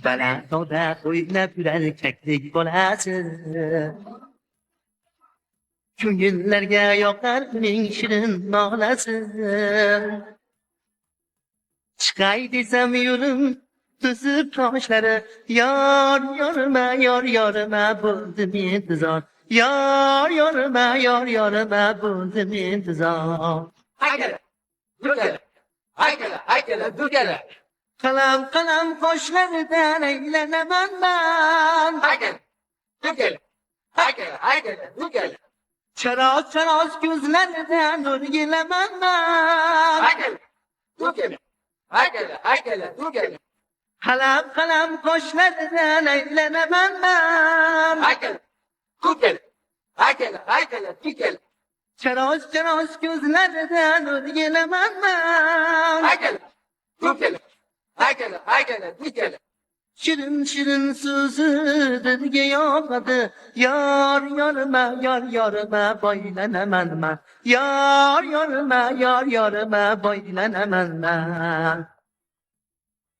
Balandda o'ynab yurar kaklik bolasi. Ko'ngillarga yoqar uning shirin nolasi. Chiqay desam yo'lim to'sib toshlari. Yor yorma bo'ldim intizor. Yor yorma bo'ldim intizor. Haykala, durgala. Qalam qoshlaridan aylanaman ben. Durgala. Charoz ko'zlaridan o'rgilaman ben. Durgala. Qalam qoshlaridan aylanaman ben. Durgala. Charoz ko'zlaridan o'rgilaman ben. Durgala. Shirin so'zi dilga yoqadi. Yor yorma boylanaman man. Yor yorma boylanaman man.